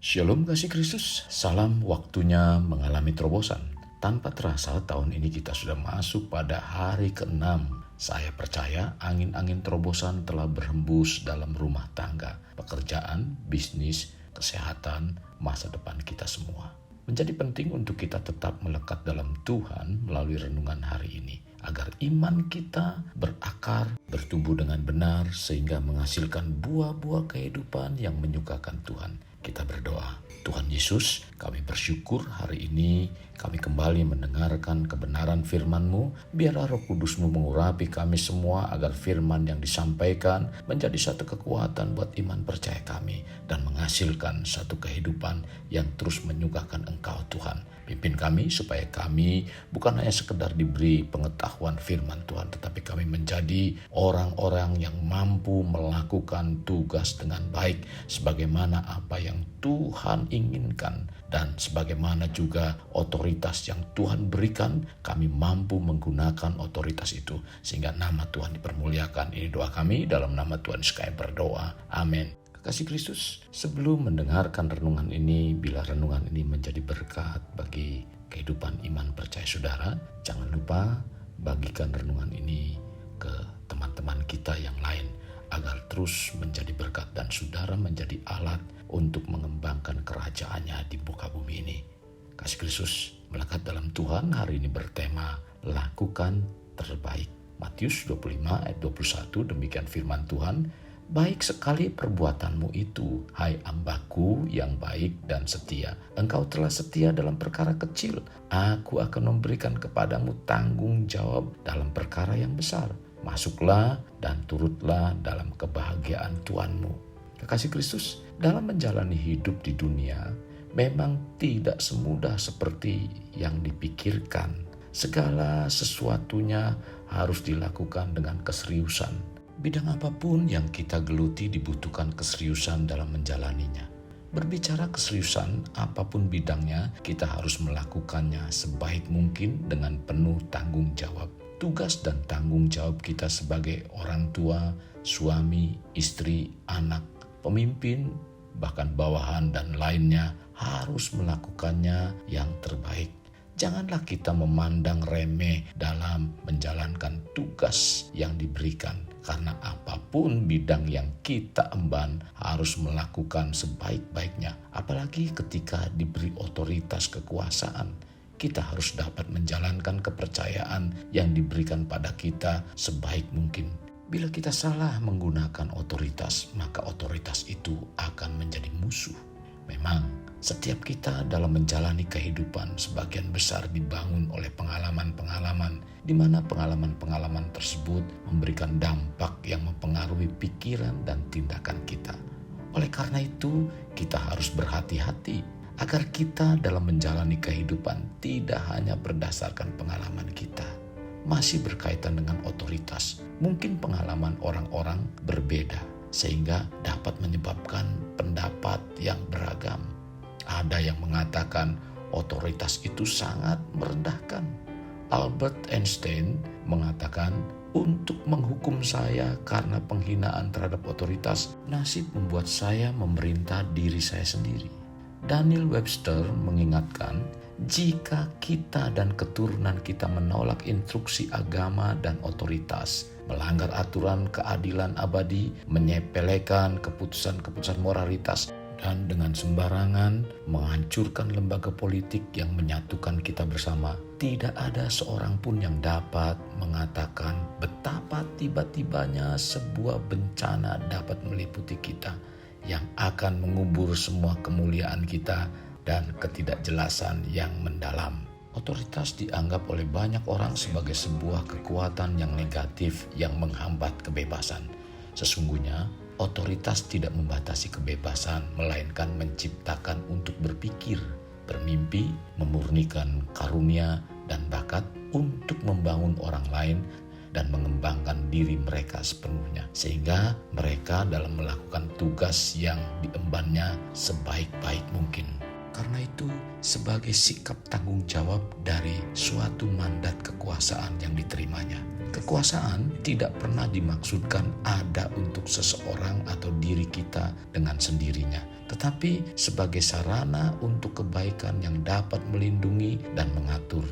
Shalom kasih Kristus, salam waktunya mengalami terobosan. Tanpa terasa tahun ini kita sudah masuk pada hari ke-6. Saya percaya angin-angin terobosan telah berhembus dalam rumah tangga, pekerjaan, bisnis, kesehatan, masa depan kita semua. Menjadi penting untuk kita tetap melekat dalam Tuhan melalui renungan hari ini, agar iman kita berakar, bertumbuh dengan benar, sehingga menghasilkan buah-buah kehidupan yang menyukakan Tuhan. Kita berdoa. Tuhan Yesus, kami bersyukur hari ini kami kembali mendengarkan kebenaran firman-Mu. Biarlah Roh Kudus-Mu mengurapi kami semua agar firman yang disampaikan menjadi satu kekuatan buat iman percaya kami dan menghasilkan satu kehidupan yang terus menyukakan Engkau Tuhan. Pimpin kami supaya kami bukan hanya sekedar diberi pengetahuan firman Tuhan, tetapi kami menjadi orang-orang yang mampu melakukan tugas dengan baik sebagaimana apa yang Tuhan inginkan, dan sebagaimana juga otoritas yang Tuhan berikan, kami mampu menggunakan otoritas itu sehingga nama Tuhan dipermuliakan. Ini doa kami dalam nama Tuhan Yesus kami berdoa. Amin. Kasih Kristus, sebelum mendengarkan renungan ini, bila renungan ini menjadi berkat bagi kehidupan iman percaya saudara, jangan lupa bagikan renungan ini ke teman-teman kita yang lain agar terus menjadi berkat dan saudara menjadi alat untuk mengembangkan kerajaannya di muka bumi ini. Kasih Kristus, melekat dalam Tuhan hari ini bertema lakukan terbaik. Matius 25 ayat 21, demikian firman Tuhan. Baik sekali perbuatanmu itu, hai hambaku yang baik dan setia. Engkau telah setia dalam perkara kecil. Aku akan memberikan kepadamu tanggung jawab dalam perkara yang besar. Masuklah dan turutlah dalam kebahagiaan Tuhanmu. Kekasih Kristus, dalam menjalani hidup di dunia, memang tidak semudah seperti yang dipikirkan. Segala sesuatunya harus dilakukan dengan keseriusan. Bidang apapun yang kita geluti dibutuhkan keseriusan dalam menjalaninya. Berbicara keseriusan, apapun bidangnya, kita harus melakukannya sebaik mungkin dengan penuh tanggung jawab. Tugas dan tanggung jawab kita sebagai orang tua, suami, istri, anak, pemimpin, bahkan bawahan dan lainnya harus melakukannya yang terbaik. Janganlah kita memandang remeh dalam menjalankan tugas yang diberikan, karena apapun bidang yang kita emban harus melakukan sebaik-baiknya. Apalagi ketika diberi otoritas kekuasaan, kita harus dapat menjalankan kepercayaan yang diberikan pada kita sebaik mungkin. Bila kita salah menggunakan otoritas, maka otoritas itu akan menjadi musuh. Memang setiap kita dalam menjalani kehidupan sebagian besar dibangun oleh pengalaman-pengalaman, di mana pengalaman-pengalaman tersebut memberikan dampak yang mempengaruhi pikiran dan tindakan kita. Oleh karena itu, kita harus berhati-hati agar kita dalam menjalani kehidupan tidak hanya berdasarkan pengalaman kita, masih berkaitan dengan otoritas. Mungkin pengalaman orang-orang berbeda, sehingga dapat menyebabkan pendapat yang beragam. Ada yang mengatakan otoritas itu sangat merendahkan. Albert Einstein mengatakan, untuk menghukum saya karena penghinaan terhadap otoritas, nasib membuat saya memerintah diri saya sendiri. Daniel Webster mengingatkan, jika kita dan keturunan kita menolak instruksi agama dan otoritas, melanggar aturan keadilan abadi, menyepelekan keputusan-keputusan moralitas, dan dengan sembarangan menghancurkan lembaga politik yang menyatukan kita bersama, tidak ada seorang pun yang dapat mengatakan betapa tiba-tibanya sebuah bencana dapat meliputi kita yang akan mengubur semua kemuliaan kita dan ketidakjelasan yang mendalam. Otoritas dianggap oleh banyak orang sebagai sebuah kekuatan yang negatif yang menghambat kebebasan. Sesungguhnya, otoritas tidak membatasi kebebasan, melainkan menciptakan untuk berpikir, bermimpi, memurnikan karunia dan bakat untuk membangun orang lain dan mengembangkan diri mereka sepenuhnya, sehingga mereka dalam melakukan tugas yang diembannya sebaik-baik mungkin. Karena itu, sebagai sikap tanggung jawab dari suatu mandat kekuasaan yang diterimanya, Kekuasaan tidak pernah dimaksudkan ada untuk seseorang atau diri kita dengan sendirinya, tetapi sebagai sarana untuk kebaikan yang dapat melindungi dan mengatur.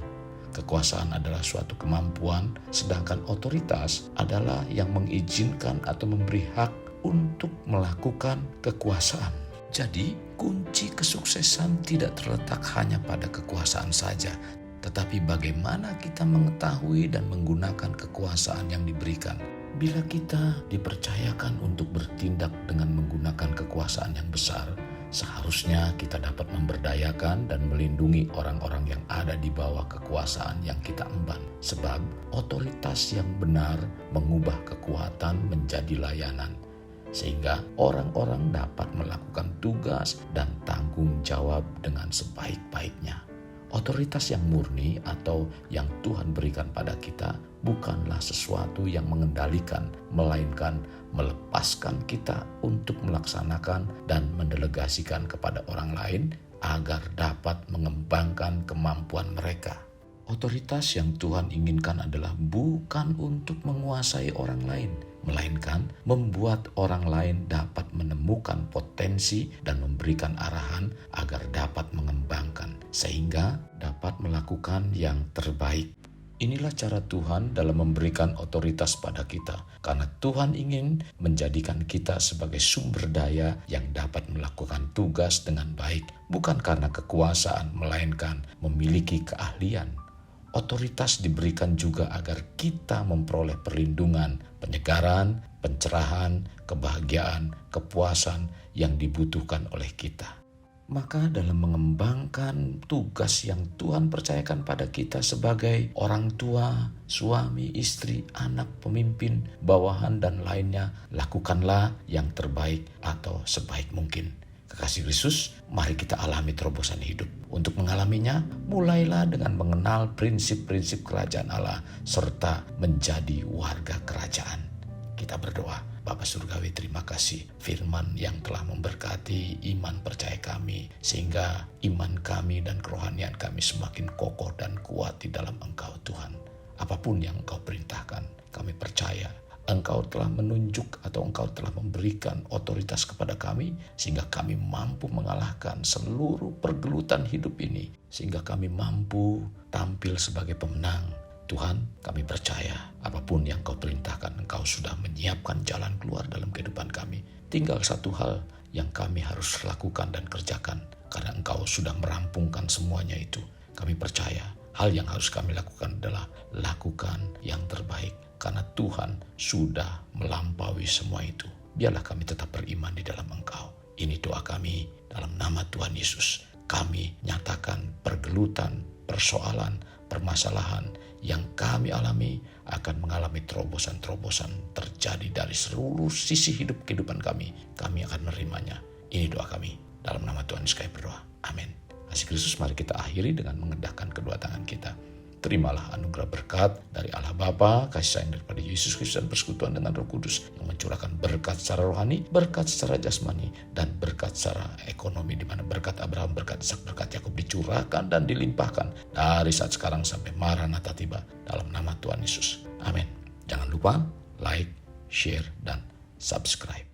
Kekuasaan adalah suatu kemampuan, sedangkan otoritas adalah yang mengizinkan atau memberi hak untuk melakukan kekuasaan. Jadi, kunci kesuksesan tidak terletak hanya pada kekuasaan saja, tetapi bagaimana kita mengetahui dan menggunakan kekuasaan yang diberikan. Bila kita dipercayakan untuk bertindak dengan menggunakan kekuasaan yang besar, seharusnya kita dapat memberdayakan dan melindungi orang-orang yang ada di bawah kekuasaan yang kita emban. Sebab otoritas yang benar mengubah kekuatan menjadi layanan, sehingga orang-orang dapat melakukan tugas dan tanggung jawab dengan sebaik-baiknya. Otoritas yang murni atau yang Tuhan berikan pada kita bukanlah sesuatu yang mengendalikan, melainkan melepaskan kita untuk melaksanakan dan mendelegasikan kepada orang lain agar dapat mengembangkan kemampuan mereka. Otoritas yang Tuhan inginkan adalah bukan untuk menguasai orang lain, melainkan membuat orang lain dapat menemukan potensi dan memberikan arahan agar dapat mengembangkan, sehingga dapat melakukan yang terbaik. Inilah cara Tuhan dalam memberikan otoritas pada kita, karena Tuhan ingin menjadikan kita sebagai sumber daya yang dapat melakukan tugas dengan baik, bukan karena kekuasaan, melainkan memiliki keahlian. Otoritas diberikan juga agar kita memperoleh perlindungan, penyegaran, pencerahan, kebahagiaan, kepuasan yang dibutuhkan oleh kita. Maka dalam mengembangkan tugas yang Tuhan percayakan pada kita sebagai orang tua, suami, istri, anak, pemimpin, bawahan, dan lainnya, lakukanlah yang terbaik atau sebaik mungkin. Kekasih Kristus, mari kita alami terobosan hidup. Untuk mengalaminya, mulailah dengan mengenal prinsip-prinsip kerajaan Allah serta menjadi warga kerajaan. Kita berdoa. Bapa Surgawi, terima kasih firman yang telah memberkati iman percaya kami, sehingga iman kami dan kerohanian kami semakin kokoh dan kuat di dalam Engkau Tuhan. Apapun yang Engkau perintahkan, kami percaya Engkau telah menunjuk atau Engkau telah memberikan otoritas kepada kami, sehingga kami mampu mengalahkan seluruh pergelutan hidup ini, sehingga kami mampu tampil sebagai pemenang. Tuhan, kami percaya apapun yang Kau perintahkan, Engkau sudah menyiapkan jalan keluar dalam kehidupan kami. Tinggal satu hal yang kami harus lakukan dan kerjakan, karena Engkau sudah merampungkan semuanya itu. Kami percaya hal yang harus kami lakukan adalah lakukan yang terbaik, karena Tuhan sudah melampaui semua itu. Biarlah kami tetap beriman di dalam Engkau. Ini doa kami dalam nama Tuhan Yesus. Kami nyatakan pergelutan, persoalan, permasalahan yang kami alami akan mengalami terobosan-terobosan terjadi dari seluruh sisi hidup kehidupan kami. Kami akan menerimanya. Ini doa kami. Dalam nama Tuhan Yesus kami berdoa. Amin. Kasih Kristus, mari kita akhiri dengan mengendahkan kedua tangan kita. Terimalah anugerah berkat dari Allah Bapa, kasih sayang daripada Yesus Kristus, dan persekutuan dengan Roh Kudus yang mencurahkan berkat secara rohani, berkat secara jasmani, dan berkat secara ekonomi, di mana berkat Abraham, berkat Ishak, berkat Yakub dicurahkan dan dilimpahkan dari saat sekarang sampai Maranatha tiba, dalam nama Tuhan Yesus. Amin. Jangan lupa like, share, dan subscribe.